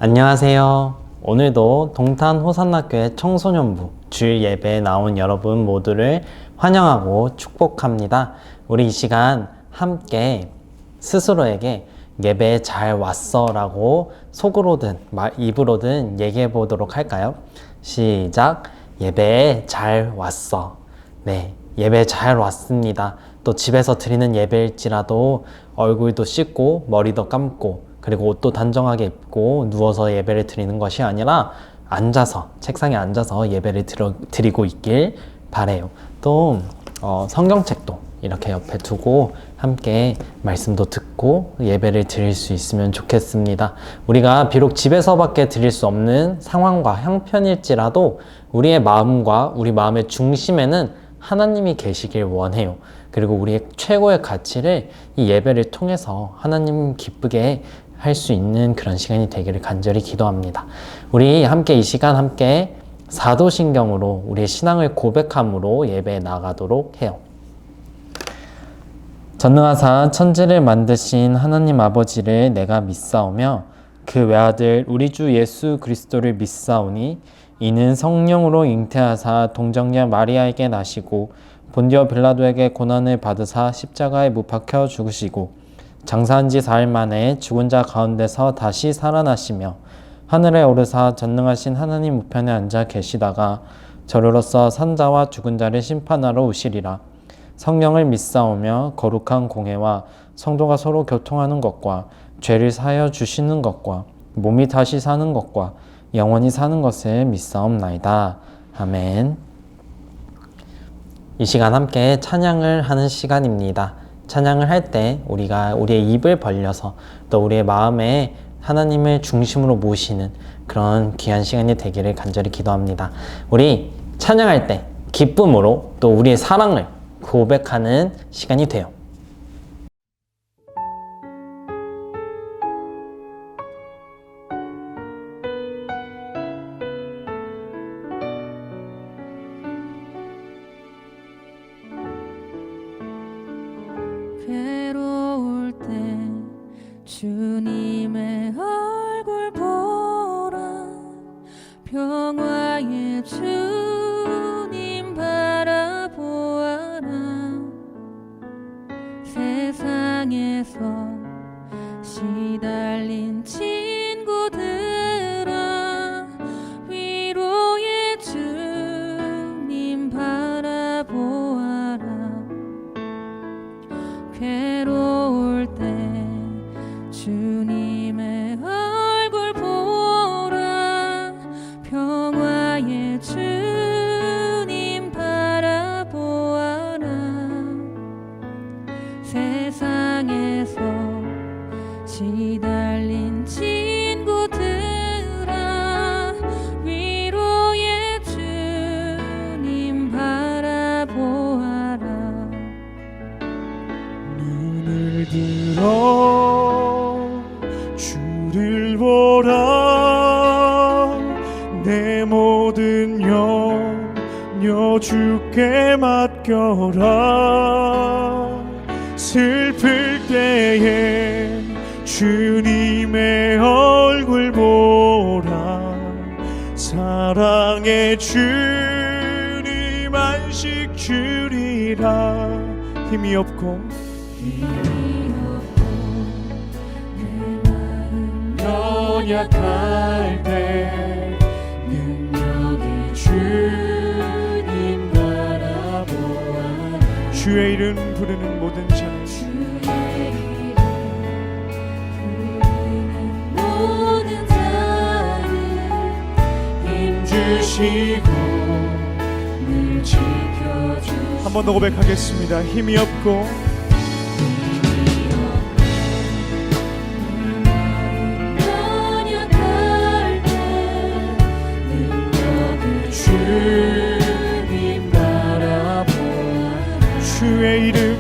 안녕하세요. 오늘도 동탄 호산나교회 청소년부 주일 예배에 나온 여러분 모두를 환영하고 축복합니다. 우리 이 시간 함께 스스로에게 예배에 잘 왔어 라고 속으로든 입으로든 얘기해 보도록 할까요? 시작! 예배에 잘 왔어. 네, 예배에 잘 왔습니다. 또 집에서 드리는 예배일지라도 얼굴도 씻고 머리도 감고 그리고 옷도 단정하게 입고 누워서 예배를 드리는 것이 아니라 앉아서 책상에 앉아서 예배를 드리고 있길 바래요. 또 성경책도 이렇게 옆에 두고 함께 말씀도 듣고 예배를 드릴 수 있으면 좋겠습니다. 우리가 비록 집에서밖에 드릴 수 없는 상황과 형편일지라도 우리의 마음과 우리 마음의 중심에는 하나님이 계시길 원해요. 그리고 우리의 최고의 가치를 이 예배를 통해서 하나님 기쁘게 할 수 있는 그런 시간이 되기를 간절히 기도합니다. 우리 함께 이 시간 함께 사도신경으로 우리의 신앙을 고백함으로 예배에 나가도록 해요. 전능하사 천지를 만드신 하나님 아버지를 내가 믿사오며 그 외아들 우리 주 예수 그리스도를 믿사오니 이는 성령으로 잉태하사 동정녀 마리아에게 나시고 본디오 빌라도에게 고난을 받으사 십자가에 못 박혀 죽으시고 장사한 지 4일 만에 죽은 자 가운데서 다시 살아나시며 하늘에 오르사 전능하신 하나님 우편에 앉아 계시다가 저로서 산자와 죽은 자를 심판하러 오시리라. 성령을 믿사오며 거룩한 공회와 성도가 서로 교통하는 것과 죄를 사하여 주시는 것과 몸이 다시 사는 것과 영원히 사는 것을 믿사옵나이다. 아멘. 이 시간 함께 찬양을 하는 시간입니다. 찬양을 할 때 우리가 우리의 입을 벌려서 또 우리의 마음에 하나님을 중심으로 모시는 그런 귀한 시간이 되기를 간절히 기도합니다. 우리 찬양할 때 기쁨으로 또 우리의 사랑을 고백하는 시간이 돼요. 괴로울 때 주님의 얼굴 보라. 평화의 주님 바라보아라. 세상에서 시달린 친구들아, 위로의 주님 바라보아라. 괴로울 때 주님의 얼굴 보라. 평화의 주님 바라보아라. 세상에서 시달린 친구들아, 위로의 주님 바라보아라. 눈을 들어 주를 보라. 내 모든 염려 주께 맡겨라. 슬플 때에 주님의 얼굴 보라. 사랑의 주님 안식 주리라. 힘이 없고 내 마음 연약할 때 능력의 주님 바라보아라. 주의 이름 부르는 모든 자는 주의 이름 부르는 모든 자는 힘 주시고 늘 지켜주시고. 한 번 더 고백하겠습니다. 힘이 없고 주님 바라보아. 주의 이름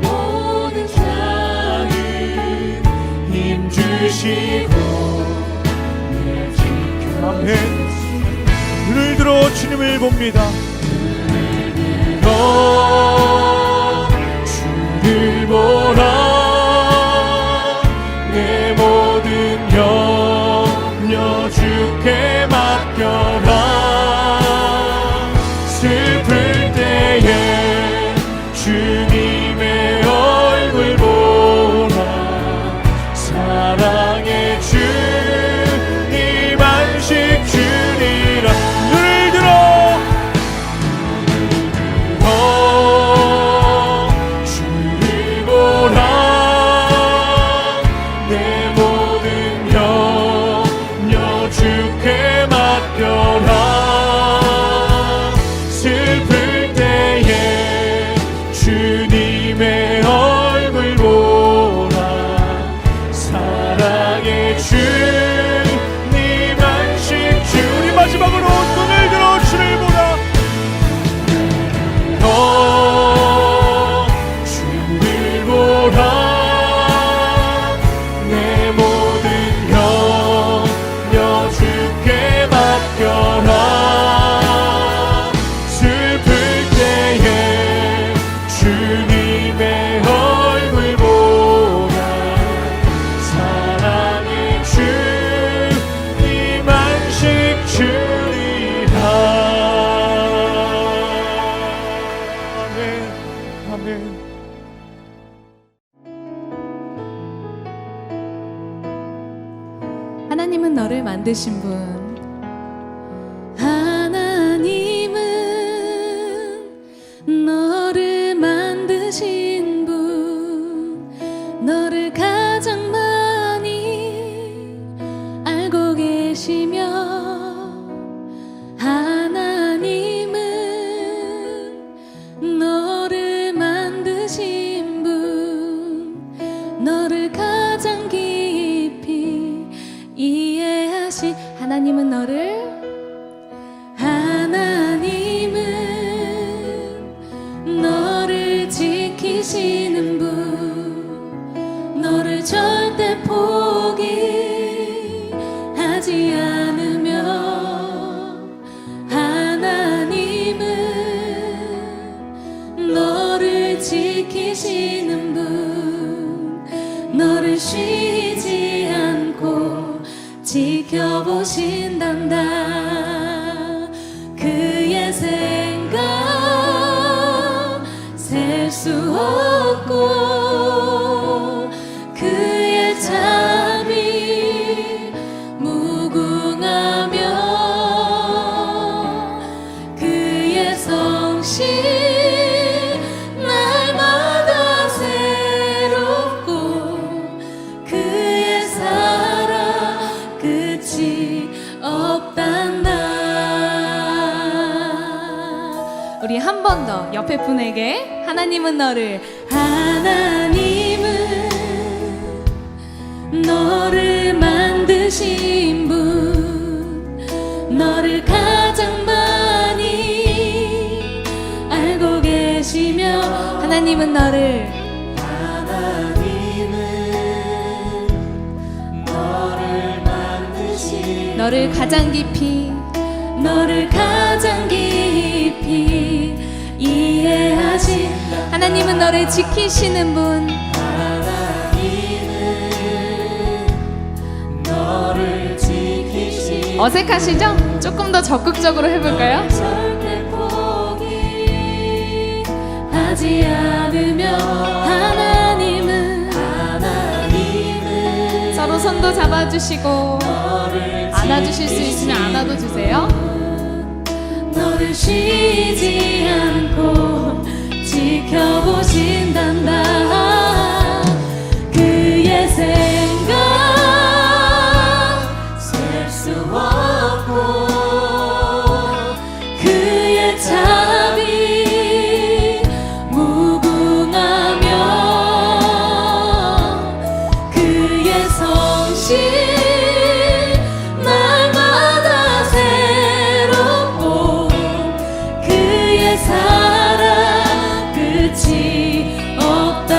모든 자는 힘 주시고 늘 지켜. 아멘. 눈을 들어 주님을 봅니다. 눈을 들어 주를 보라. 맡겨라. 슬플 때에 주님의 얼굴 보라. 사랑의 주님 안식 주리라. 눈을 들어 주를 보라. 내 모든 염려 주께 맡겨라. 슬플 때에 주님의 얼굴 보라. 사랑의 주님 안식 주님. 마지막으로 눈을 들어 주를 보라. 주를 보라. 내 모든 염려 주께 맡겨라. 슬플 때에 주님의 얼굴 보라. 사랑의 주님 안식 주리라. 아멘. 아멘. 하나님은 너를 만드신 분. 하나님은 너를 만드신 분. 너를 가장 많이 알고 계시며, 하나님은 너를 만드신 분. 너를 가장 깊이 이해하신 하나님은 너를 지키시는 분. 너를 절대 포기하지 않으며, 하나님은 너를 지키시는 분. 너를 쉬지 않고 지켜보신단다. 그의 생각 셀 수 없고, 그의 잠이 무궁하며, 그의 성실 날마다 새롭고, 그의 사랑 끝이 없단다. 우리 한 번 더 옆에 분에게 하나님은 너를 만드신 분. 너를 가장 많이 알고 계시며, 하나님은 너를 만드신 너를 가장 깊이 이해하신 하나님은 너를 지키시는 분. 어색하시죠? 조금 더 적극적으로 해볼까요? 절대 포기하지 않으며, 하나님은 서로 손도 잡아주시고, 안아주실 수 있으면 안아도 주세요. 너를 쉬지 않고 지켜보신단다. 그의 생각 셀 수 없고, 그의 자비 무궁하며, 그의 성실 날마다 새롭고, 그의 사랑 끝이 없다.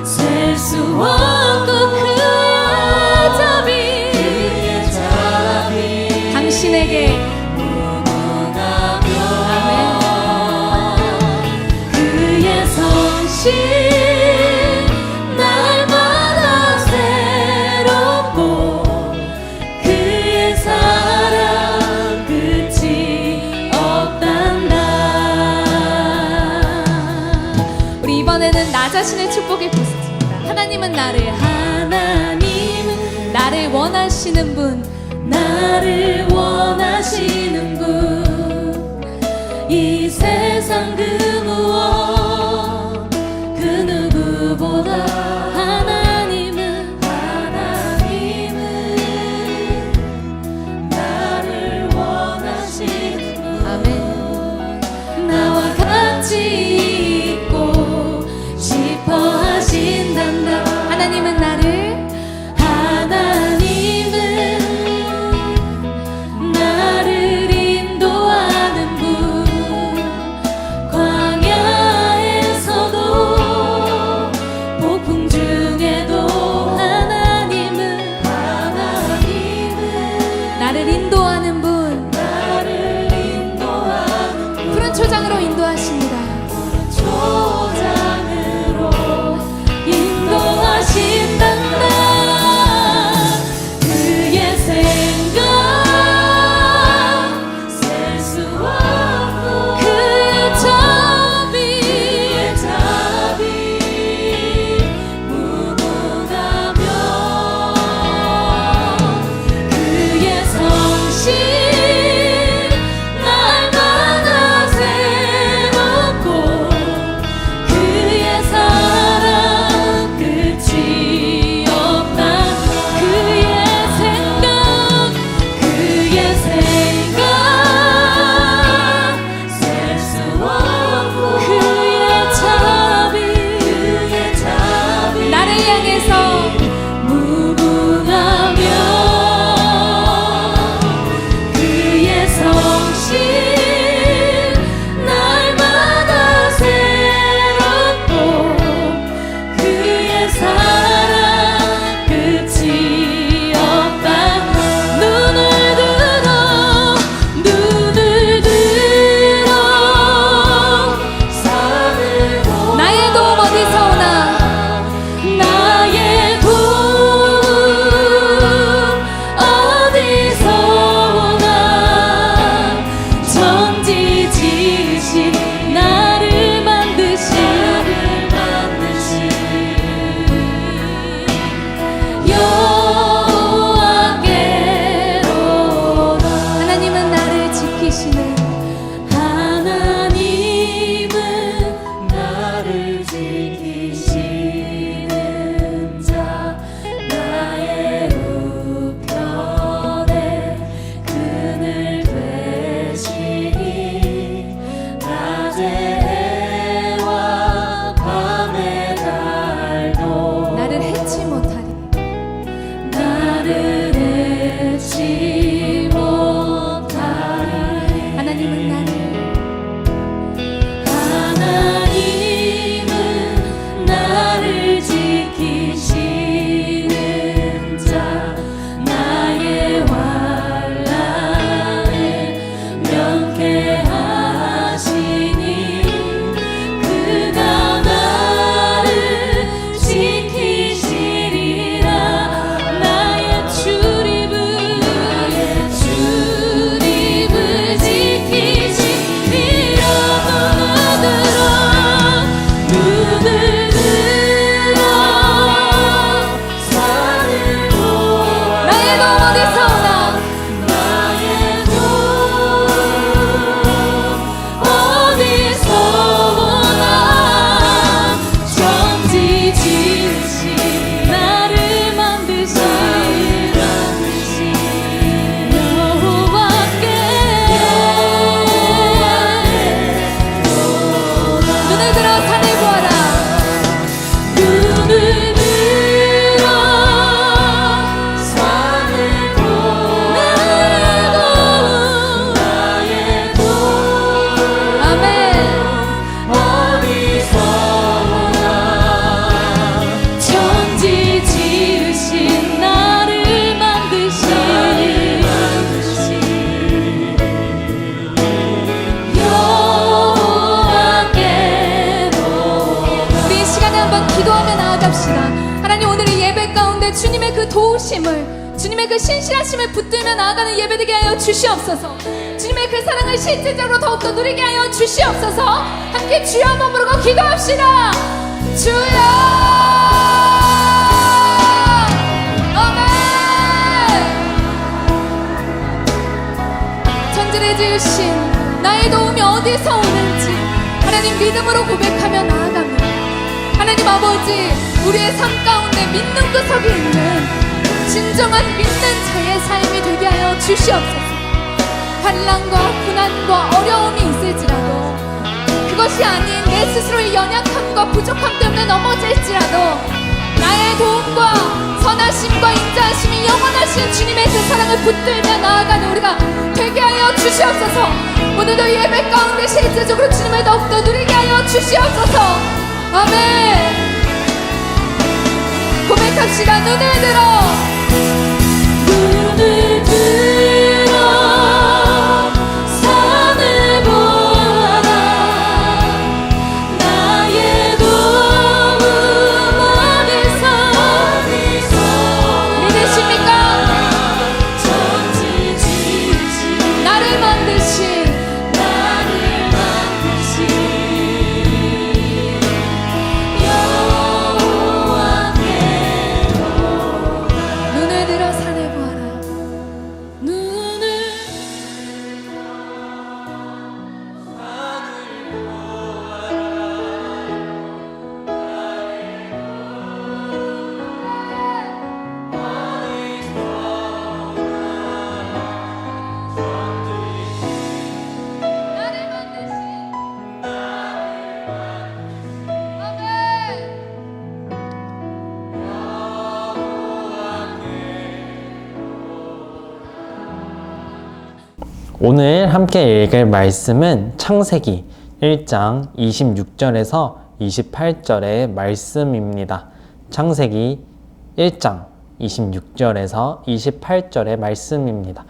셀 수 없고, 그의 자비 당신에게 아멘. 그의 성실 날 하나님은 나를 원하시는 분, 나를 원하시는 분, 이 세상 그 무엇 그 누구보다 하나님은 나를 원하시는 분. 아멘. 나와 같이 있고 싶어 하신단다. 하나님은 나를 인도하는 분, 광야에서도 폭풍 중에도 하나님은 나를 인도하는 분, 푸른 초장으로 인도하십니다. 초장으로 인도하신단다. 그의 생각 셀 수 없고 그의 자비 무궁하며 그의 성실 날마다 새롭고 그의 사랑 끝이 없다. 그의 생각 셀 수 없고 그의 자비 나를 향해서 무궁하며 그의 성실 날마다 새롭고 그의 사랑 끝이 없다. 눈을 들어 산을 보아. 나의 도움 어디서 오나? 나의 도움 어디서 오나. 천지 지으신 나를 만드신 여호와께로다. 하나님은 나를 지키시는 하나님은 나를 지키시는 자, 나의 우편에 그늘 되시니 낮의 해와 밤의 달도 나를 해치 못하리. 나를 해치 못하리. 하나님은 나를 지키시는 자, 나의 환난에 명쾌하시니 그가 나를 지키시리라. 나의 출입을 지키시리라. 눈을 들어 산을 보아. 나의 도움 어디서 오나? 나의 도움 어디서 오나. 천지 지으신 나를 만드신 여호와께 눈을 들어 산을 보아라. 눈을 들어 산을 보아. 나의 도움 아멘. 어디서 오나. 천지 지으신 나를 만드신 여호와께로. 우리 이 시간에 한번 기도하며 나아갑시다. 하나님, 오늘 이 예배 가운데 주님의 그 도우심을, 주님의 그 신실하심을 붙들며 나아가는 예배되게 하여 주시옵소서. 주님의 그 사랑을 실질적으로 더욱더 누리게 하여 주시옵소서. 함께 주여 한번 부르고 기도합시다. 주여. 만드신 나의 도움이 어디서 오는지 하나님 믿음으로 고백하며 나아갑니다. 하나님 아버지, 우리의 삶 가운데 믿는 구석이 있는 진정한 믿는 자의 삶이 되게 하여 주시옵소서. 환난과 고난과 어려움이 있을지라도, 그것이 아닌 내 스스로의 연약함과 부족함 때문에 넘어질지라도 나의 도움과 선하심과 인자하심이 영원하신 주님의 그 사랑을 붙들며 나아가는 우리가 되게 하여 주시옵소서. 오늘도 예배 가운데 실제적으로 주님을 더욱더 누리게 하여 주시옵소서. 아멘. 고백합시다. 눈을 들어 산을 보아라. 나의 도움 어디서 믿으십니까? 천지 지으신 나를 만드신 눈을 들어 산을 보아라. 나를 만드신 아멘. 오늘 함께 읽을 말씀은 창세기 1장 26절에서 28절의 말씀입니다. 창세기 1장 26절에서 28절의 말씀입니다.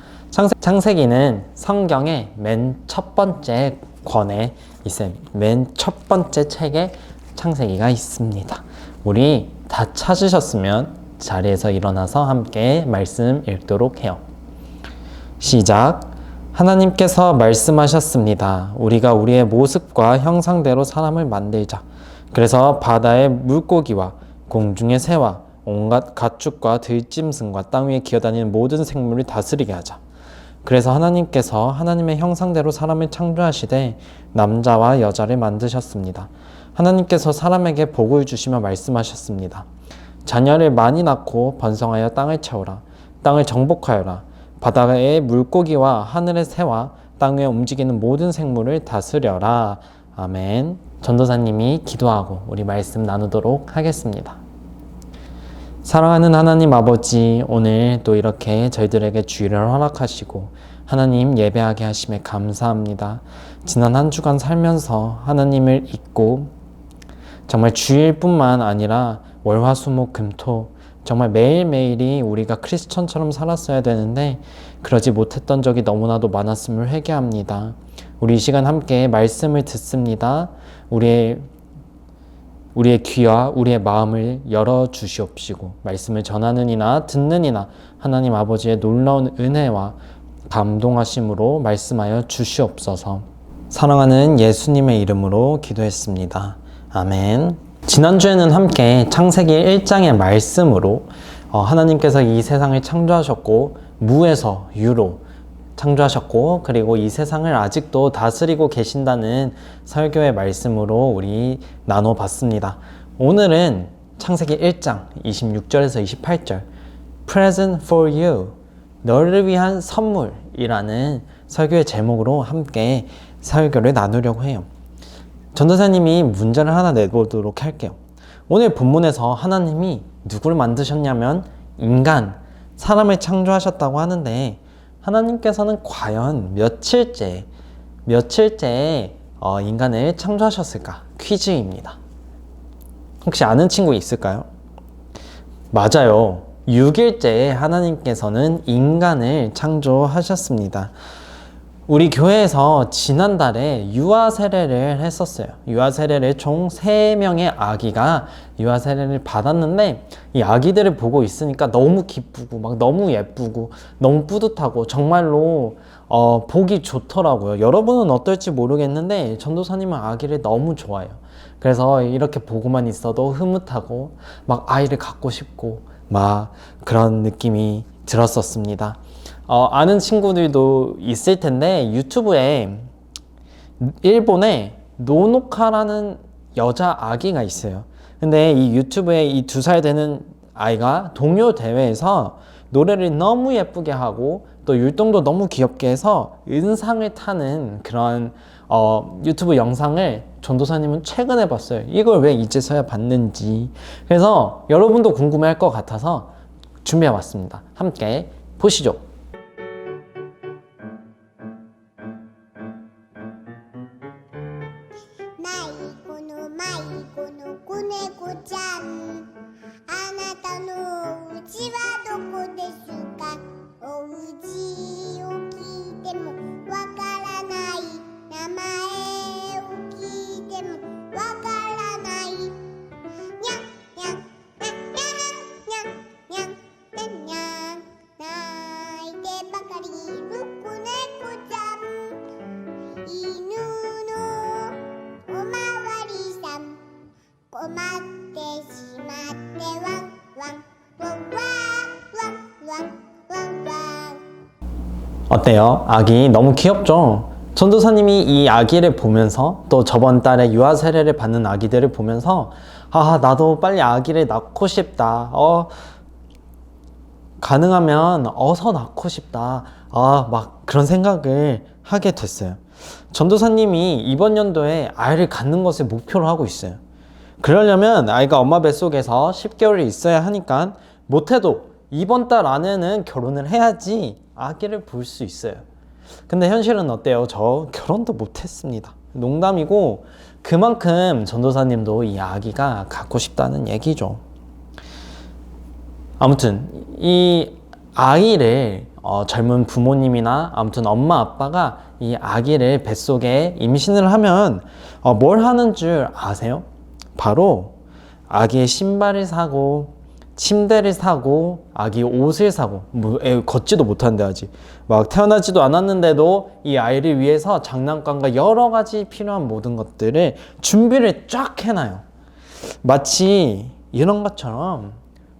창세기는 성경의 맨 첫 번째 권에 있어요. 맨 첫 번째 책에 창세기가 있습니다. 우리 다 찾으셨으면 자리에서 일어나서 함께 말씀 읽도록 해요. 시작. 하나님께서 말씀하셨습니다. 우리가 우리의 모습과 형상대로 사람을 만들자. 그래서 바다의 물고기와 공중의 새와 온갖 가축과 들짐승과 땅 위에 기어다니는 모든 생물을 다스리게 하자. 그래서 하나님께서 하나님의 형상대로 사람을 창조하시되 남자와 여자를 만드셨습니다. 하나님께서 사람에게 복을 주시며 말씀하셨습니다. 자녀를 많이 낳고 번성하여 땅을 채우라. 땅을 정복하여라. 바다의 물고기와 하늘의 새와 땅 위에 움직이는 모든 생물을 다스려라. 아멘. 전도사님이 기도하고 우리 말씀 나누도록 하겠습니다. 사랑하는 하나님 아버지, 오늘 또 이렇게 저희들에게 주일을 허락하시고 하나님 예배하게 하심에 감사합니다. 지난 한 주간 살면서 하나님을 잊고 정말 주일뿐만 아니라 월화수목금토 정말 매일매일이 우리가 크리스천처럼 살았어야 되는데 그러지 못했던 적이 너무나도 많았음을 회개합니다. 우리 이 시간 함께 말씀을 듣습니다. 우리의 귀와 우리의 마음을 열어주시옵시고 말씀을 전하는 이나 듣는 이나 하나님 아버지의 놀라운 은혜와 감동하심으로 말씀하여 주시옵소서. 사랑하는 예수님의 이름으로 기도했습니다. 아멘. 지난주에는 함께 창세기 1장의 말씀으로 하나님께서 이 세상을 창조하셨고 무에서 유로 창조하셨고 그리고 이 세상을 아직도 다스리고 계신다는 설교의 말씀으로 우리 나눠봤습니다. 오늘은 창세기 1장 26절에서 28절 Present for you 너를 위한 선물이라는 설교의 제목으로 함께 설교를 나누려고 해요. 전도사님이 문제를 하나 내보도록 할게요. 오늘 본문에서 하나님이 누구를 만드셨냐면 인간, 사람을 창조하셨다고 하는데 하나님께서는 과연 며칠째 인간을 창조하셨을까? 퀴즈입니다. 혹시 아는 친구 있을까요? 맞아요. 6일째에 하나님께서는 인간을 창조하셨습니다. 우리 교회에서 지난달에 유아 세례를 했었어요. 유아 세례를 총 3명의 아기가 유아 세례를 받았는데 이 아기들을 보고 있으니까 너무 기쁘고 막 너무 예쁘고 너무 뿌듯하고 정말로 보기 좋더라고요. 여러분은 어떨지 모르겠는데 전도사님은 아기를 너무 좋아해요. 그래서 이렇게 보고만 있어도 흐뭇하고 막 아이를 갖고 싶고 막 그런 느낌이 들었었습니다. 아는 친구들도 있을 텐데 유튜브에 일본에 노노카라는 여자 아기가 있어요. 근데 이 유튜브에 이 2살 되는 아이가 동요 대회에서 노래를 너무 예쁘게 하고 또 율동도 너무 귀엽게 해서 은상을 타는 그런 유튜브 영상을 전도사님은 최근에 봤어요. 이걸 왜 이제서야 봤는지. 그래서 여러분도 궁금해할 것 같아서 준비해 왔습니다. 함께 보시죠.迷子の子猫ちゃん、あなたのうちはどこですか？おうちを聞いてもわからない、名前を聞いてもわからない。にゃんにゃんにゃんにゃんにゃんにゃんにゃん、泣いてばかりいる子猫ちゃん、犬のおまわりさん、困ってしまってワンワンワンワンワンワンワンワン。 어때요? 아기 너무 귀엽죠? 전도사님이 이 아기를 보면서 또 저번 달에 유아 세례를 받는 아기들을 보면서 나도 빨리 아기를 낳고 싶다. 가능하면 어서 낳고 싶다. 막 그런 생각을 하게 됐어요. 전도사님이 이번 연도에 아이를 갖는 것을 목표로 하고 있어요. 그러려면 아이가 엄마 뱃속에서 10개월이 있어야 하니까 못해도 이번 달 안에는 결혼을 해야지 아기를 볼 수 있어요. 근데 현실은 어때요? 저 결혼도 못했습니다. 농담이고 그만큼 전도사님도 이 아기가 갖고 싶다는 얘기죠. 아무튼 이 아이를 젊은 부모님이나 아무튼 엄마 아빠가 이 아기를 뱃속에 임신을 하면 뭘 하는 줄 아세요? 바로 아기의 신발을 사고 침대를 사고 아기 옷을 사고 걷지도 못하는데 아직 막 태어나지도 않았는데도 이 아이를 위해서 장난감과 여러 가지 필요한 모든 것들을 준비를 쫙 해놔요. 마치 이런 것처럼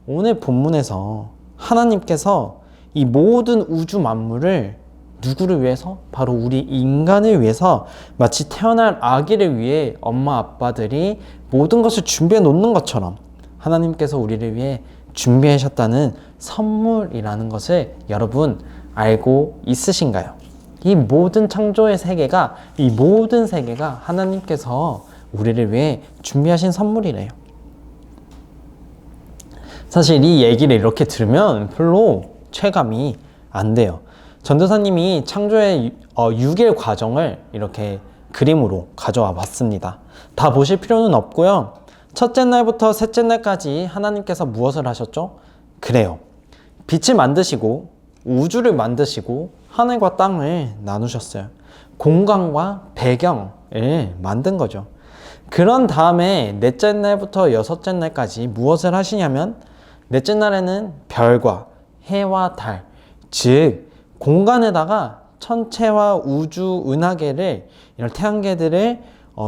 오늘 본문에서 하나님께서 이 모든 우주 만물을 누구를 위해서? 바로 우리 인간을 위해서 마치 태어날 아기를 위해 엄마 아빠들이 모든 것을 준비해 놓는 것처럼 하나님께서 우리를 위해 준비하셨다는 선물이라는 것을 여러분 알고 있으신가요? 이 모든 창조의 세계가, 이 모든 세계가 하나님께서 우리를 위해 준비하신 선물이래요. 사실 이 얘기를 이렇게 들으면 별로 체감이 안 돼요. 전도사님이 창조의 6일 과정을 이렇게 그림으로 가져와 봤습니다. 다 보실 필요는 없고요. 첫째 날부터 셋째 날까지 하나님께서 무엇을 하셨죠? 그래요. 빛을 만드시고 우주를 만드시고 하늘과 땅을 나누셨어요. 공간과 배경을 만든 거죠. 그런 다음에 넷째 날부터 여섯째 날까지 무엇을 하시냐면 넷째 날에는 별과 해와 달, 즉 공간에다가 천체와 우주 은하계를 이런 태양계들을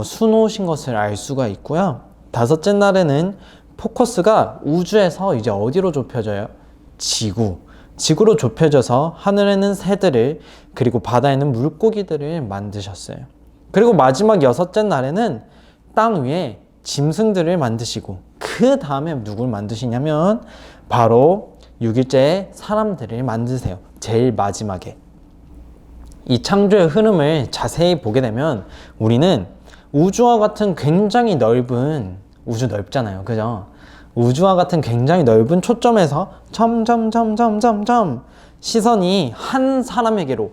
수놓으신 것을 알 수가 있고요. 다섯째 날에는 포커스가 우주에서 이제 어디로 좁혀져요? 지구로 좁혀져서 하늘에는 새들을 그리고 바다에는 물고기들을 만드셨어요. 그리고 마지막 여섯째 날에는 땅 위에 짐승들을 만드시고 그 다음에 누굴 만드시냐면 바로 6일째에 사람들을 만드세요. 제일 마지막에. 이 창조의 흐름을 자세히 보게 되면 우리는 우주와 같은 굉장히 넓은, 우주 넓잖아요. 그죠? 우주와 같은 굉장히 넓은 초점에서 점점점점점점 시선이 한 사람에게로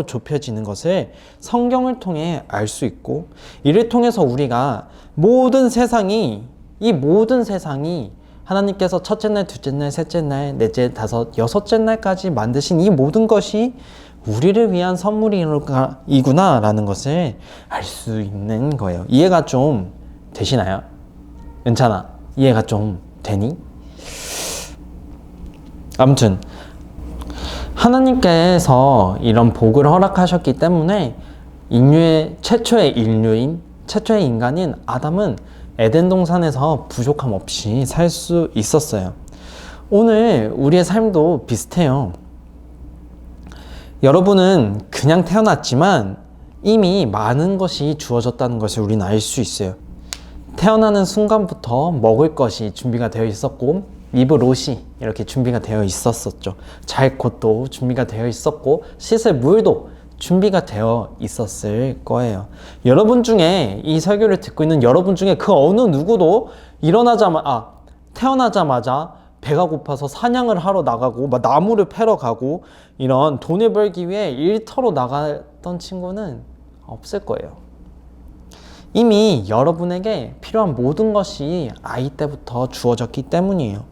좁혀지는 것을 성경을 통해 알 수 있고, 이를 통해서 우리가 이 모든 세상이 하나님께서 첫째 날, 둘째 날, 셋째 날, 넷째, 다섯, 여섯째 날까지 만드신 이 모든 것이 우리를 위한 선물이구나 라는 것을 알 수 있는 거예요. 이해가 좀 되시나요? 은찬아, 이해가 좀 되니? 아무튼 하나님께서 이런 복을 허락하셨기 때문에 최초의 인간인 아담은 에덴 동산에서 부족함 없이 살 수 있었어요. 오늘 우리의 삶도 비슷해요. 여러분은 그냥 태어났지만 이미 많은 것이 주어졌다는 것을 우리는 알 수 있어요. 태어나는 순간부터 먹을 것이 준비가 되어 있었고, 입을 옷이 이렇게 준비가 되어 있었었죠. 잘 곳도 준비가 되어 있었고, 씻을 물도 준비가 되어 있었을 거예요. 여러분 중에, 이 설교를 듣고 있는 여러분 중에 그 어느 누구도 태어나자마자 배가 고파서 사냥을 하러 나가고 막 나무를 패러 가고 이런 돈을 벌기 위해 일터로 나갔던 친구는 없을 거예요. 이미 여러분에게 필요한 모든 것이 아이 때부터 주어졌기 때문이에요.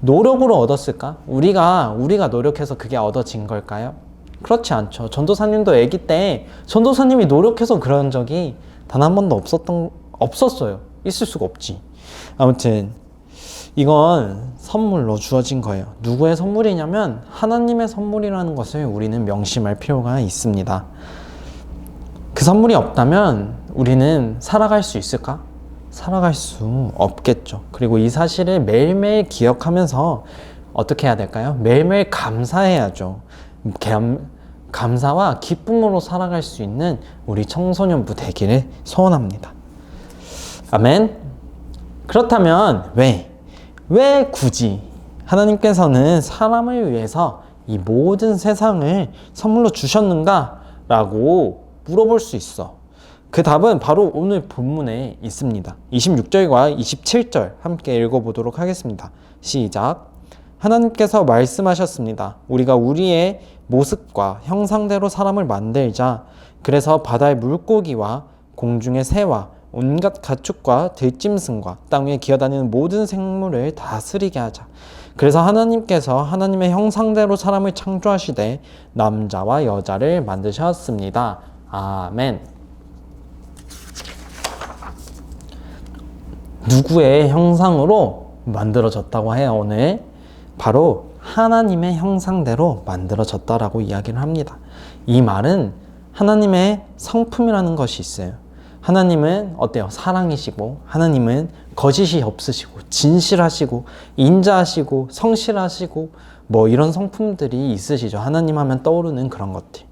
노력으로 얻었을까? 우리가 노력해서 그게 얻어진 걸까요? 그렇지 않죠. 전도사님도 아기 때 전도사님이 노력해서 그런 적이 단 한 번도 없었어요. 있을 수가 없지. 아무튼 이건 선물로 주어진 거예요. 누구의 선물이냐면 하나님의 선물이라는 것을 우리는 명심할 필요가 있습니다. 그 선물이 없다면 우리는 살아갈 수 있을까? 살아갈 수 없겠죠. 그리고 이 사실을 매일매일 기억하면서 어떻게 해야 될까요? 매일매일 감사해야죠. 감사와 기쁨으로 살아갈 수 있는 우리 청소년부 되기를 소원합니다. 아멘. 그렇다면 왜 굳이 하나님께서는 사람을 위해서 이 모든 세상을 선물로 주셨는가? 라고 물어볼 수 있어. 그 답은 바로 오늘 본문에 있습니다. 26절과 27절 함께 읽어보도록 하겠습니다. 시작. 하나님께서 말씀하셨습니다. 우리가 우리의 모습과 형상대로 사람을 만들자. 그래서 바다의 물고기와 공중의 새와 온갖 가축과 들짐승과 땅 위에 기어다니는 모든 생물을 다스리게 하자. 그래서 하나님께서 하나님의 형상대로 사람을 창조하시되 남자와 여자를 만드셨습니다. 아멘. 누구의 형상으로 만들어졌다고 해요? 오늘 바로 하나님의 형상대로 만들어졌다라고 이야기를 합니다. 이 말은 하나님의 성품이라는 것이 있어요. 하나님은 어때요? 사랑이시고, 하나님은 거짓이 없으시고, 진실하시고, 인자하시고, 성실하시고, 뭐 이런 성품들이 있으시죠. 하나님 하면 떠오르는 그런 것들.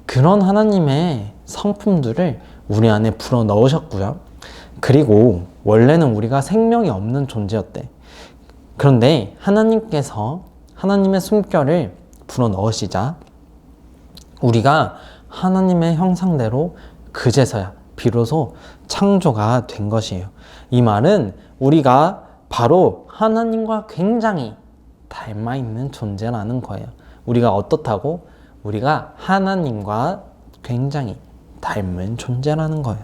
그런 하나님의 성품들을 우리 안에 불어 넣으셨고요. 그리고 원래는 우리가 생명이 없는 존재였대. 그런데 하나님께서 하나님의 숨결을 불어 넣으시자 우리가 하나님의 형상대로 그제서야 비로소 창조가 된 것이에요. 이 말은 우리가 바로 하나님과 굉장히 닮아 있는 존재라는 거예요. 우리가 어떻다고? 우리가 하나님과 굉장히 닮은 존재라는 거예요.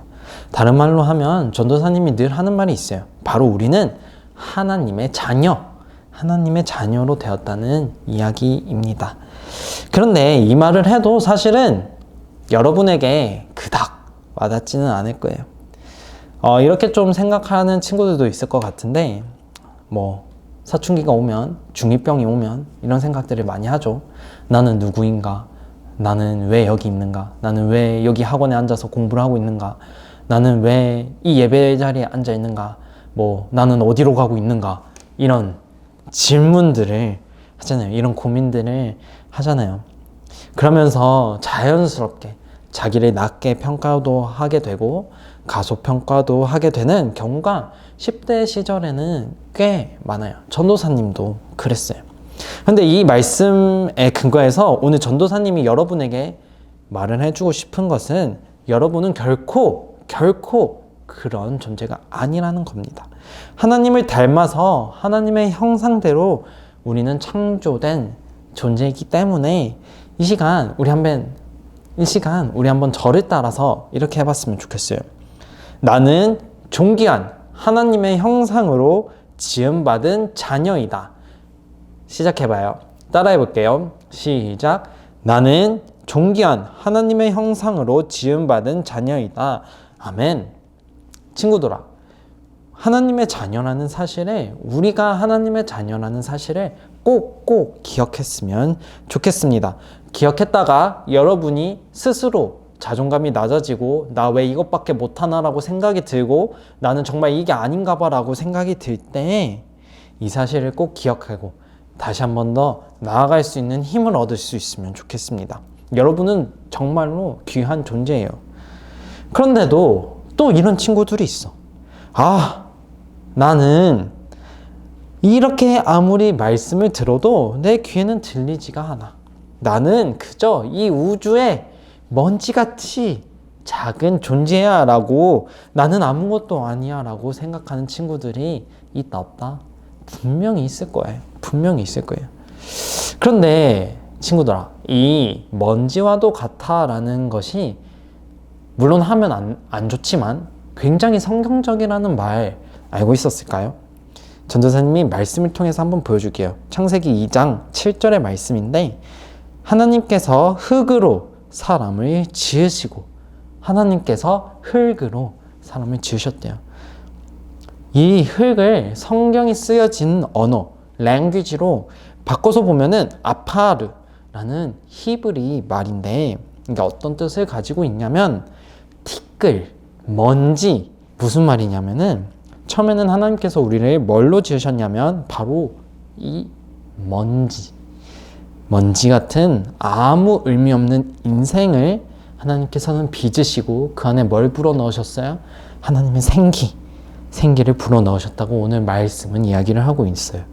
다른 말로 하면 전도사님이 늘 하는 말이 있어요. 바로 우리는 하나님의 자녀, 하나님의 자녀로 되었다는 이야기입니다. 그런데 이 말을 해도 사실은 여러분에게 그닥 와닿지는 않을 거예요. 이렇게 좀 생각하는 친구들도 있을 것 같은데, 뭐 사춘기가 오면, 중2병이 오면 이런 생각들을 많이 하죠. 나는 누구인가? 나는 왜 여기 있는가? 나는 왜 여기 학원에 앉아서 공부를 하고 있는가? 나는 왜 이 예배 자리에 앉아 있는가? 뭐 나는 어디로 가고 있는가? 이런 질문들을 하잖아요. 이런 고민들을 하잖아요. 그러면서 자연스럽게 자기를 낮게 평가도 하게 되고 가소평가도 하게 되는 경우가 10대 시절에는 꽤 많아요. 전도사님도 그랬어요. 근데 이 말씀에 근거해서 오늘 전도사님이 여러분에게 말을 해주고 싶은 것은 여러분은 결코 그런 존재가 아니라는 겁니다. 하나님을 닮아서 하나님의 형상대로 우리는 창조된 존재이기 때문에 이 시간 우리 한번 저를 따라서 이렇게 해봤으면 좋겠어요. 나는 존귀한 하나님의 형상으로 지음받은 자녀이다. 시작해봐요. 따라해볼게요. 시작. 나는 존귀한 하나님의 형상으로 지음받은 자녀이다. 아멘. 친구들아, 하나님의 자녀라는 사실에, 우리가 하나님의 자녀라는 사실을 꼭 기억했으면 좋겠습니다. 기억했다가 여러분이 스스로 자존감이 낮아지고 나 왜 이것밖에 못하나 라고 생각이 들고 나는 정말 이게 아닌가 봐 라고 생각이 들 때 이 사실을 꼭 기억하고 다시 한 번 더 나아갈 수 있는 힘을 얻을 수 있으면 좋겠습니다. 여러분은 정말로 귀한 존재예요. 그런데도 또 이런 친구들이 있어. 아, 나는 이렇게 아무리 말씀을 들어도 내 귀에는 들리지가 않아. 나는 그저 이 우주의 먼지같이 작은 존재야 라고, 나는 아무것도 아니야 라고 생각하는 친구들이 있다 없다? 분명히 있을 거예요. 분명히 있을 거예요. 그런데 친구들아, 이 먼지와도 같아 라는 것이 물론 하면 안 좋지만 굉장히 성경적이라는 말 알고 있었을까요? 전도사님이 말씀을 통해서 한번 보여줄게요. 창세기 2장 7절의 말씀인데, 하나님께서 흙으로 사람을 지으시고, 하나님께서 흙으로 사람을 지으셨대요. 이 흙을 성경이 쓰여진 언어, 랭귀지로 바꿔서 보면은 아파르라는 히브리 말인데, 이게 어떤 뜻을 가지고 있냐면 티끌, 먼지. 무슨 말이냐면은 처음에는 하나님께서 우리를 뭘로 지으셨냐면 바로 이 먼지 같은 아무 의미 없는 인생을 하나님께서는 빚으시고 그 안에 뭘 불어넣으셨어요? 하나님의 생기를 불어넣으셨다고 오늘 말씀은 이야기를 하고 있어요.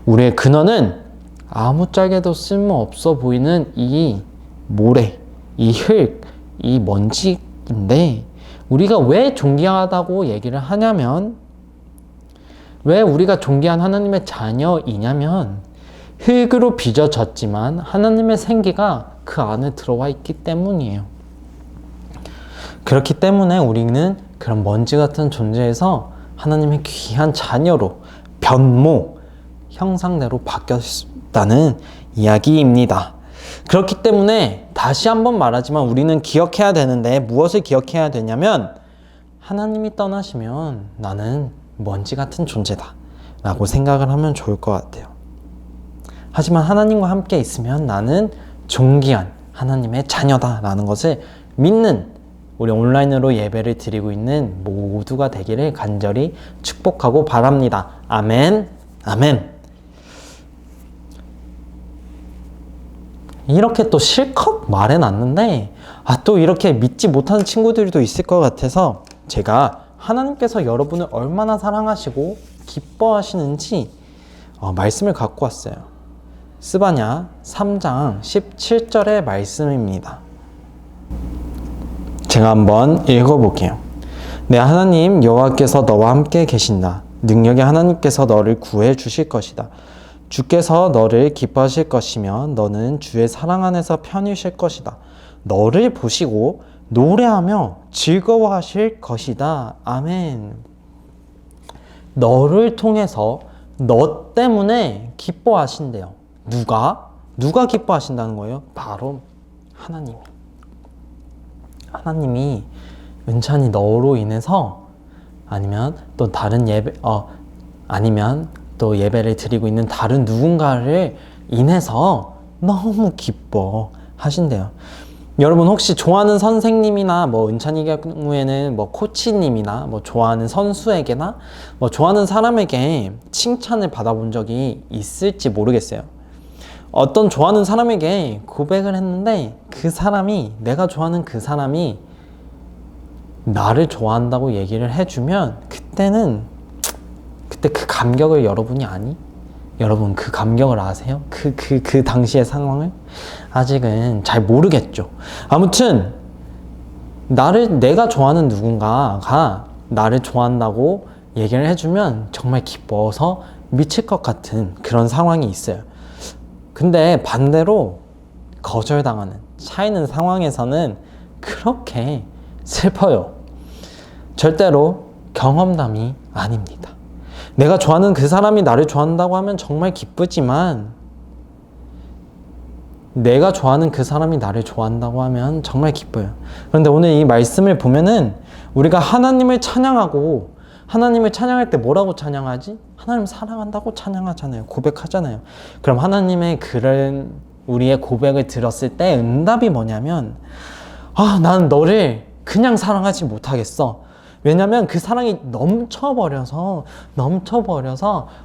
우리의 근원은 아무짝에도 쓸모없어 보이는 이 모래, 이 흙, 이 먼지인데, 우리가 왜 존귀하다고 얘기를 하냐면, 왜 우리가 존귀한 하나님의 자녀이냐면 흙으로 빚어졌지만 하나님의 생기가 그 안에 들어와 있기 때문이에요. 그렇기 때문에 우리는 그런 먼지 같은 존재에서 하나님의 귀한 자녀로 변모, 형상대로 바뀌었다는 이야기입니다. 그렇기 때문에 다시 한번 말하지만 우리는 기억해야 되는데, 무엇을 기억해야 되냐면 하나님이 떠나시면 나는 먼지 같은 존재다 라고 생각을 하면 좋을 것 같아요. 하지만 하나님과 함께 있으면 나는 존귀한 하나님의 자녀다 라는 것을 믿는 우리 온라인으로 예배를 드리고 있는 모두가 되기를 간절히 축복하고 바랍니다. 아멘, 아멘. 이렇게 또 실컷 말해놨는데 또 이렇게 믿지 못하는 친구들도 있을 것 같아서 제가 하나님께서 여러분을 얼마나 사랑하시고 기뻐하시는지 말씀을 갖고 왔어요. 스바냐 3장 17절의 말씀입니다. 제가 한번 읽어볼게요. 내 하나님 여호와께서 너와 함께 계신다. 능력의 하나님께서 너를 구해 주실 것이다. 주께서 너를 기뻐하실 것이며 너는 주의 사랑 안에서 편히 쉴 것이다. 너를 보시고 노래하며 즐거워하실 것이다. 아멘. 너를 통해서 너 때문에 기뻐하신대요. 누가 기뻐하신다는 거예요? 바로 하나님이 은찬히 너로 인해서, 아니면 또 다른 아니면 또 예배를 드리고 있는 다른 누군가를 인해서 너무 기뻐하신대요. 여러분 혹시 좋아하는 선생님이나 은찬이 경우에는 코치님이나 좋아하는 선수에게나 좋아하는 사람에게 칭찬을 받아본 적이 있을지 모르겠어요. 어떤 좋아하는 사람에게 고백을 했는데 내가 좋아하는 그 사람이 나를 좋아한다고 얘기를 해주면 그때 그 감격을 여러분 그 감격을 아세요? 그 당시의 상황을? 아직은 잘 모르겠죠. 아무튼 내가 좋아하는 누군가가 나를 좋아한다고 얘기를 해주면 정말 기뻐서 미칠 것 같은 그런 상황이 있어요. 근데 반대로 거절당하는, 차이는 상황에서는 그렇게 슬퍼요. 절대로 경험담이 아닙니다. 내가 좋아하는 그 사람이 나를 좋아한다고 하면 정말 기쁘지만, 내가 좋아하는 그 사람이 나를 좋아한다고 하면 정말 기뻐요. 그런데 오늘 이 말씀을 보면은 우리가 하나님을 찬양할 때 뭐라고 찬양하지? 하나님 사랑한다고 찬양하잖아요. 고백하잖아요. 그럼 하나님의 그런 우리의 고백을 들었을 때 응답이 뭐냐면, 나는 너를 그냥 사랑하지 못하겠어. 왜냐면 그 사랑이 넘쳐버려서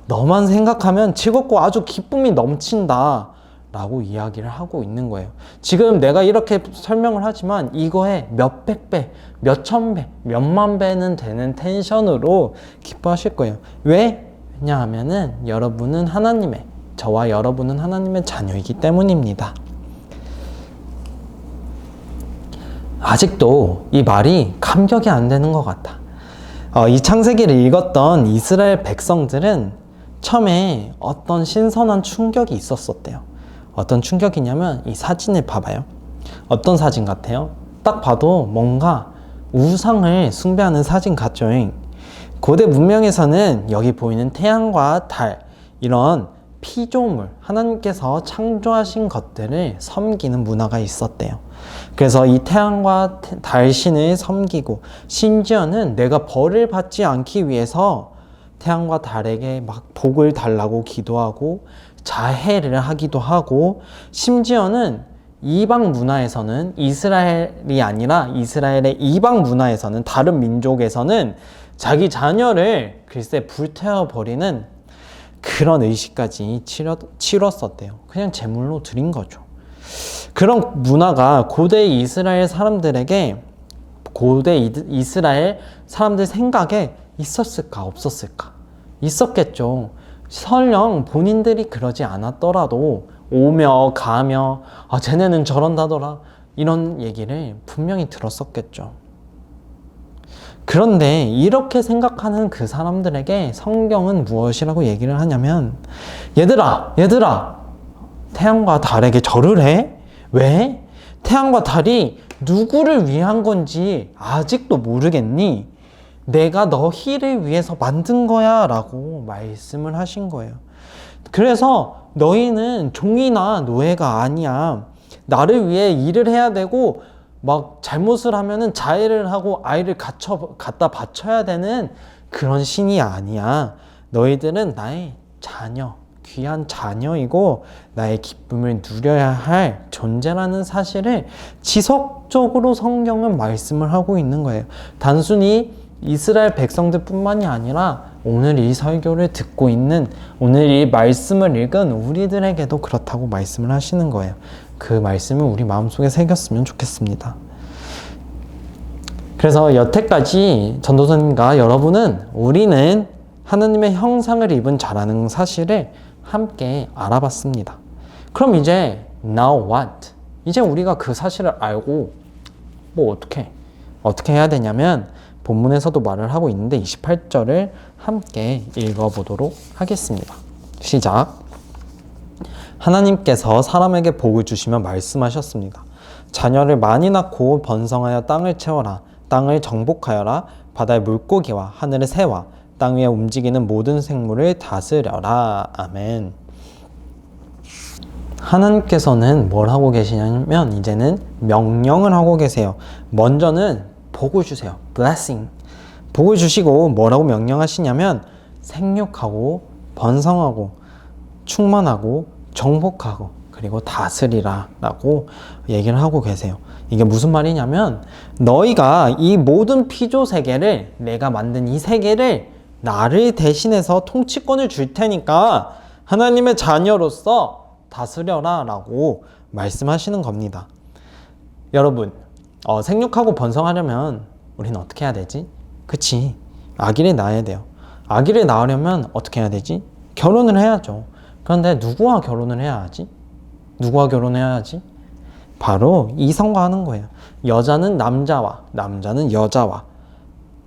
너만 생각하면 즐겁고 아주 기쁨이 넘친다 라고 이야기를 하고 있는 거예요. 지금 내가 이렇게 설명을 하지만 이거에 몇백 배, 몇천 배, 몇만 배는 되는 텐션으로 기뻐하실 거예요. 왜냐하면은 여러분은 하나님의, 저와 여러분은 하나님의 자녀이기 때문입니다. 아직도 이 말이 감격이 안 되는 것 같아. 이 창세기를 읽었던 이스라엘 백성들은 처음에 어떤 신선한 충격이 있었었대요. 어떤 충격이냐면 이 사진을 봐봐요. 어떤 사진 같아요? 딱 봐도 뭔가 우상을 숭배하는 사진 같죠. 고대 문명에서는 여기 보이는 태양과 달, 이런 피조물, 하나님께서 창조하신 것들을 섬기는 문화가 있었대요. 그래서 이 태양과 달 신을 섬기고, 심지어는 내가 벌을 받지 않기 위해서 태양과 달에게 막 복을 달라고 기도하고 자해를 하기도 하고, 심지어는 이방 문화에서는, 이스라엘이 아니라 이스라엘의 이방 문화에서는, 다른 민족에서는 자기 자녀를 글쎄 불태워버리는 그런 의식까지 치렀었대요. 그냥 제물로 드린 거죠. 그런 문화가 고대 이스라엘 사람들에게, 고대 이스라엘 사람들 생각에 있었을까 없었을까? 있었겠죠. 설령 본인들이 그러지 않았더라도 오며 가며 쟤네는 저런다더라, 이런 얘기를 분명히 들었었겠죠. 그런데 이렇게 생각하는 그 사람들에게 성경은 무엇이라고 얘기를 하냐면, 얘들아 태양과 달에게 절을 해? 왜? 태양과 달이 누구를 위한 건지 아직도 모르겠니? 내가 너희를 위해서 만든 거야 라고 말씀을 하신 거예요. 그래서 너희는 종이나 노예가 아니야. 나를 위해 일을 해야 되고, 막 잘못을 하면은 자해를 하고 아이를 갖다 바쳐야 되는 그런 신이 아니야. 너희들은 나의 자녀, 귀한 자녀이고 나의 기쁨을 누려야 할 존재라는 사실을 지속적으로 성경은 말씀을 하고 있는 거예요. 단순히 이스라엘 백성들 뿐만이 아니라 오늘 이 설교를 듣고 있는, 오늘 이 말씀을 읽은 우리들에게도 그렇다고 말씀을 하시는 거예요. 그 말씀을 우리 마음속에 새겼으면 좋겠습니다. 그래서 여태까지 전도사님과 여러분은, 우리는 하나님의 형상을 입은 자라는 사실을 함께 알아봤습니다. 그럼 이제 now what? 이제 우리가 그 사실을 알고 뭐 어떻게 해야 되냐면, 본문에서도 말을 하고 있는데 28절을 함께 읽어보도록 하겠습니다. 시작. 하나님께서 사람에게 복을 주시며 말씀하셨습니다. 자녀를 많이 낳고 번성하여 땅을 채워라. 땅을 정복하여라. 바다의 물고기와 하늘의 새와 땅 위에 움직이는 모든 생물을 다스려라. 아멘. 하나님께서는 뭘 하고 계시냐면, 이제는 명령을 하고 계세요. 먼저는 복을 주세요. blessing. 복을 주시고 뭐라고 명령하시냐면, 생육하고 번성하고 충만하고 정복하고 그리고 다스리라 라고 얘기를 하고 계세요. 이게 무슨 말이냐면, 너희가 이 모든 피조 세계를, 내가 만든 이 세계를 나를 대신해서 통치권을 줄 테니까 하나님의 자녀로서 다스려라 라고 말씀하시는 겁니다. 여러분, 생육하고 번성하려면 우리는 어떻게 해야 되지? 그치? 아기를 낳아야 돼요. 아기를 낳으려면 어떻게 해야 되지? 결혼을 해야죠. 그런데 누구와 결혼을 해야 하지? 누구와 결혼해야 하지? 바로 이성과 하는 거예요. 여자는 남자와, 남자는 여자와.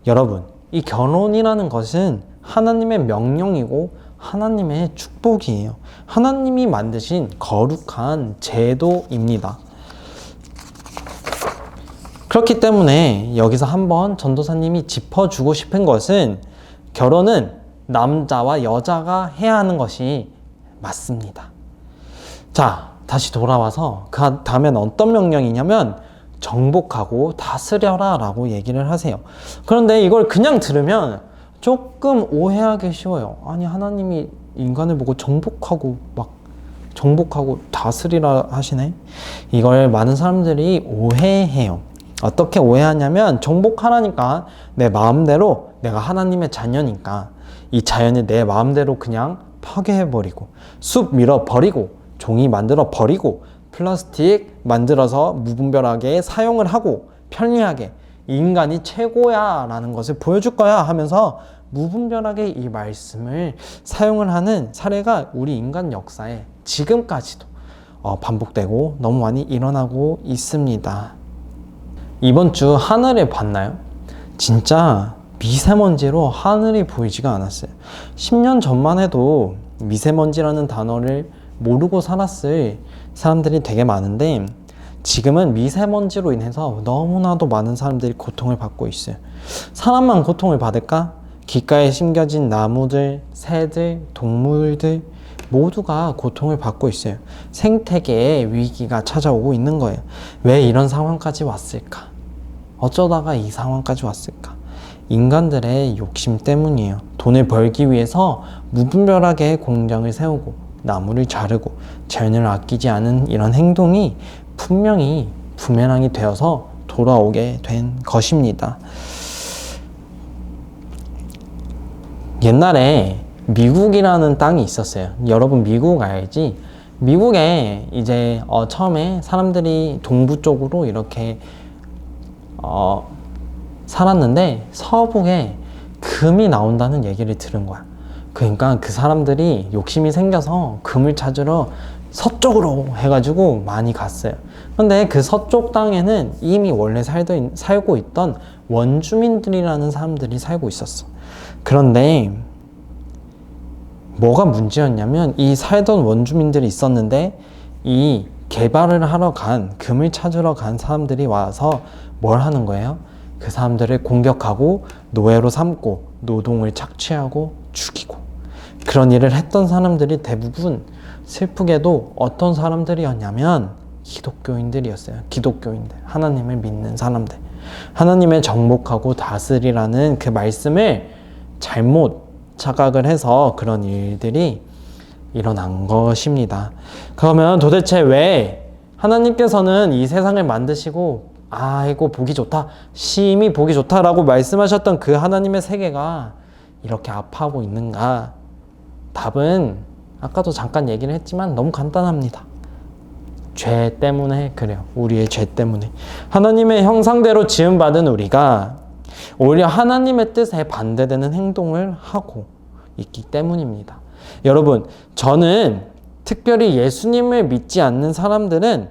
여러분, 이 결혼이라는 것은 하나님의 명령이고 하나님의 축복이에요. 하나님이 만드신 거룩한 제도입니다. 그렇기 때문에 여기서 한번 전도사님이 짚어주고 싶은 것은, 결혼은 남자와 여자가 해야 하는 것이 맞습니다. 자, 다시 돌아와서 그 다음엔 어떤 명령이냐면, 정복하고 다스려라 라고 얘기를 하세요. 그런데 이걸 그냥 들으면 조금 오해하기 쉬워요. 아니, 하나님이 인간을 보고 정복하고 다스리라 하시네? 이걸 많은 사람들이 오해해요. 어떻게 오해하냐면, 정복하라니까 내 마음대로, 내가 하나님의 자녀니까 이 자연을 내 마음대로 그냥 파괴해버리고 숲 밀어버리고 종이 만들어 버리고 플라스틱 만들어서 무분별하게 사용을 하고 편리하게 인간이 최고야 라는 것을 보여줄 거야 하면서 무분별하게 이 말씀을 사용을 하는 사례가 우리 인간 역사에 지금까지도 반복되고 너무 많이 일어나고 있습니다. 이번 주 하늘을 봤나요? 진짜 미세먼지로 하늘이 보이지가 않았어요. 10년 전만 해도 미세먼지라는 단어를 모르고 살았을 사람들이 되게 많은데 지금은 미세먼지로 인해서 너무나도 많은 사람들이 고통을 받고 있어요. 사람만 고통을 받을까? 귓가에 심겨진 나무들, 새들, 동물들 모두가 고통을 받고 있어요. 생태계에 위기가 찾아오고 있는 거예요. 왜 이런 상황까지 왔을까? 어쩌다가 이 상황까지 왔을까? 인간들의 욕심 때문이에요. 돈을 벌기 위해서 무분별하게 공장을 세우고 나무를 자르고 자연을 아끼지 않은 이런 행동이 분명히 부메랑이 되어서 돌아오게 된 것입니다. 옛날에 미국이라는 땅이 있었어요. 여러분 미국 알지? 미국에 이제 처음에 사람들이 동부 쪽으로 이렇게 살았는데 서북에 금이 나온다는 얘기를 들은 거야. 그러니까 그 사람들이 욕심이 생겨서 금을 찾으러 서쪽으로 해가지고 많이 갔어요. 그런데 그 서쪽 땅에는 이미 원래 살고 있던 원주민들이라는 사람들이 살고 있었어. 그런데 뭐가 문제였냐면 이 살던 원주민들이 있었는데 이 개발을 하러 금을 찾으러 간 사람들이 와서 뭘 하는 거예요? 그 사람들을 공격하고 노예로 삼고 노동을 착취하고 죽이고 그런 일을 했던 사람들이 대부분 슬프게도 어떤 사람들이었냐면 기독교인들이었어요. 기독교인들, 하나님을 믿는 사람들, 하나님의 정복하고 다스리라는 그 말씀을 잘못 착각을 해서 그런 일들이 일어난 것입니다. 그러면 도대체 왜 하나님께서는 이 세상을 만드시고 아이고 보기 좋다, 심히 보기 좋다라고 말씀하셨던 그 하나님의 세계가 이렇게 아파하고 있는가? 답은 아까도 잠깐 얘기를 했지만 너무 간단합니다. 죄 때문에 그래요. 우리의 죄 때문에. 하나님의 형상대로 지음받은 우리가 오히려 하나님의 뜻에 반대되는 행동을 하고 있기 때문입니다. 여러분, 저는 특별히 예수님을 믿지 않는 사람들은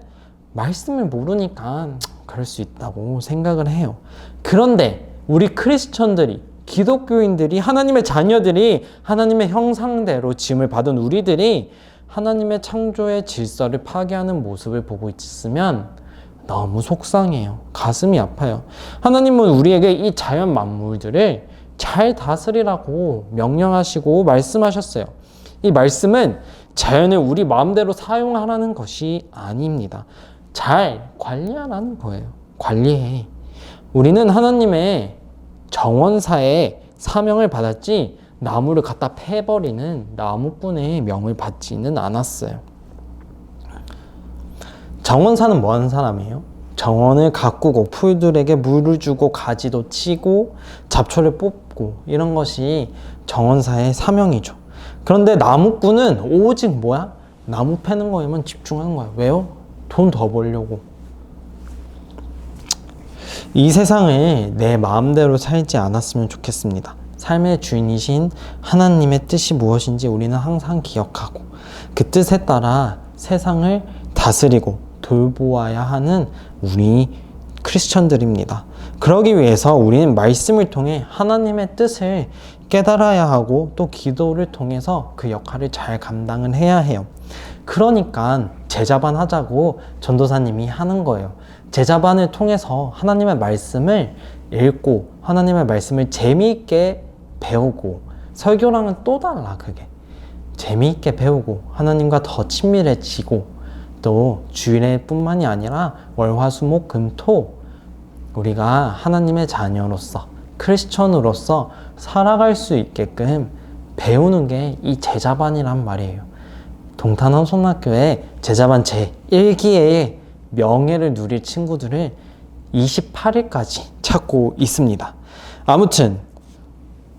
말씀을 모르니까 그럴 수 있다고 생각을 해요. 그런데 우리 크리스천들이, 기독교인들이, 하나님의 자녀들이 하나님의 형상대로 지음을 받은 우리들이 하나님의 창조의 질서를 파괴하는 모습을 보고 있으면 너무 속상해요. 가슴이 아파요. 하나님은 우리에게 이 자연 만물들을 잘 다스리라고 명령하시고 말씀하셨어요. 이 말씀은 자연을 우리 마음대로 사용하라는 것이 아닙니다. 잘 관리하라는 거예요. 관리해. 우리는 하나님의 정원사의 사명을 받았지 나무를 갖다 패버리는 나무꾼의 명을 받지는 않았어요. 정원사는 뭐 하는 사람이에요? 정원을 가꾸고 풀들에게 물을 주고 가지도 치고 잡초를 뽑고 이런 것이 정원사의 사명이죠. 그런데 나무꾼은 오직 뭐야? 나무 패는 거에만 집중하는 거야. 왜요? 돈 더 벌려고. 이 세상을 내 마음대로 살지 않았으면 좋겠습니다. 삶의 주인이신 하나님의 뜻이 무엇인지 우리는 항상 기억하고 그 뜻에 따라 세상을 다스리고 돌보아야 하는 우리 크리스천들입니다. 그러기 위해서 우리는 말씀을 통해 하나님의 뜻을 깨달아야 하고 또 기도를 통해서 그 역할을 잘 감당을 해야 해요. 그러니까 제자반 하자고 전도사님이 하는 거예요. 제자반을 통해서 하나님의 말씀을 읽고 하나님의 말씀을 재미있게 배우고, 설교랑은 또 달라. 그게 재미있게 배우고 하나님과 더 친밀해지고 또 주일에 뿐만이 아니라 월화수목금토 우리가 하나님의 자녀로서 크리스천으로서 살아갈 수 있게끔 배우는 게 이 제자반이란 말이에요. 동탄함손학교에 제자반 제1기의 명예를 누릴 친구들을 28일까지 찾고 있습니다. 아무튼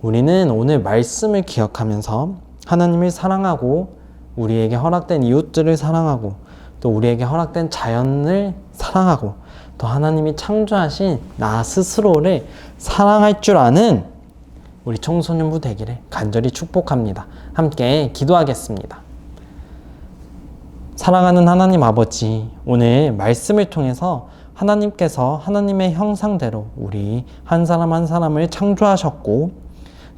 우리는 오늘 말씀을 기억하면서 하나님을 사랑하고 우리에게 허락된 이웃들을 사랑하고 또 우리에게 허락된 자연을 사랑하고 또 하나님이 창조하신 나 스스로를 사랑할 줄 아는 우리 청소년부 되기를 간절히 축복합니다. 함께 기도하겠습니다. 사랑하는 하나님 아버지, 오늘 말씀을 통해서 하나님께서 하나님의 형상대로 우리 한 사람 한 사람을 창조하셨고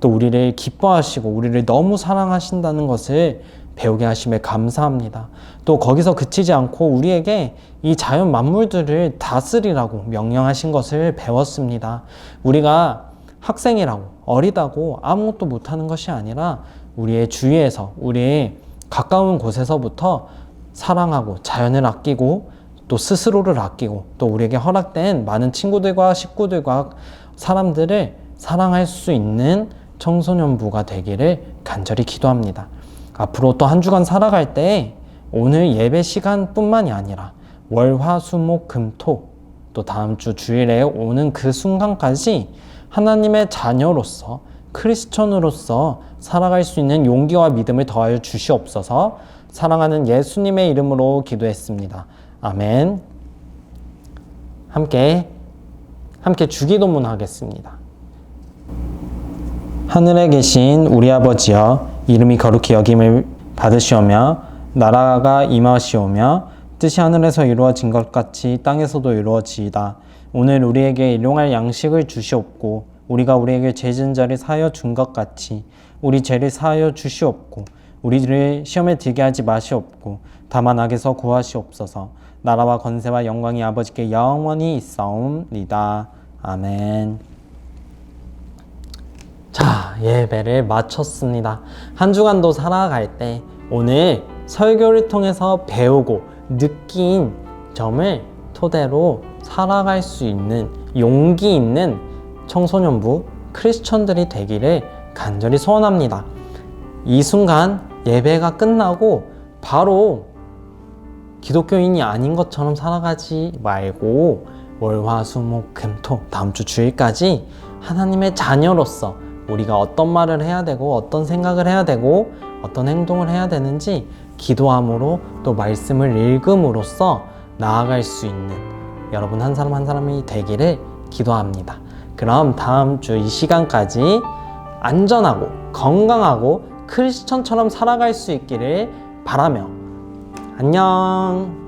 또 우리를 기뻐하시고 우리를 너무 사랑하신다는 것을 배우게 하심에 감사합니다. 또 거기서 그치지 않고 우리에게 이 자연 만물들을 다스리라고 명령하신 것을 배웠습니다. 우리가 학생이라고 어리다고 아무것도 못하는 것이 아니라 우리의 주위에서 우리의 가까운 곳에서부터 사랑하고 자연을 아끼고 또 스스로를 아끼고 또 우리에게 허락된 많은 친구들과 식구들과 사람들을 사랑할 수 있는 청소년부가 되기를 간절히 기도합니다. 앞으로 또 한 주간 살아갈 때 오늘 예배 시간뿐만이 아니라 월, 화, 수, 목, 금, 토 또 다음 주 주일에 오는 그 순간까지 하나님의 자녀로서 크리스천으로서 살아갈 수 있는 용기와 믿음을 더하여 주시옵소서. 사랑하는 예수님의 이름으로 기도했습니다. 아멘. 함께 주기도문 하겠습니다. 하늘에 계신 우리 아버지여, 이름이 거룩히 여김을 받으시오며 나라가 임하시오며 뜻이 하늘에서 이루어진 것 같이 땅에서도 이루어지이다. 오늘 우리에게 일용할 양식을 주시옵고 우리가 우리에게 죄 지은 자를 사하여 준 것 같이 우리 죄를 사하여 주시옵고 우리를 시험에 들게 하지 마시옵고 다만 악에서 구하시옵소서. 나라와 권세와 영광이 아버지께 영원히 있사옵니다. 아멘. 자, 예배를 마쳤습니다. 한 주간도 살아갈 때 오늘 설교를 통해서 배우고 느낀 점을 토대로 살아갈 수 있는 용기 있는 청소년부 크리스천들이 되기를 간절히 소원합니다. 이 순간 예배가 끝나고 바로 기독교인이 아닌 것처럼 살아가지 말고 월, 화, 수, 목, 금, 토 다음 주 주일까지 하나님의 자녀로서 우리가 어떤 말을 해야 되고 어떤 생각을 해야 되고 어떤 행동을 해야 되는지 기도함으로 또 말씀을 읽음으로써 나아갈 수 있는 여러분 한 사람 한 사람이 되기를 기도합니다. 그럼 다음 주 이 시간까지 안전하고 건강하고 크리스천처럼 살아갈 수 있기를 바라며 안녕.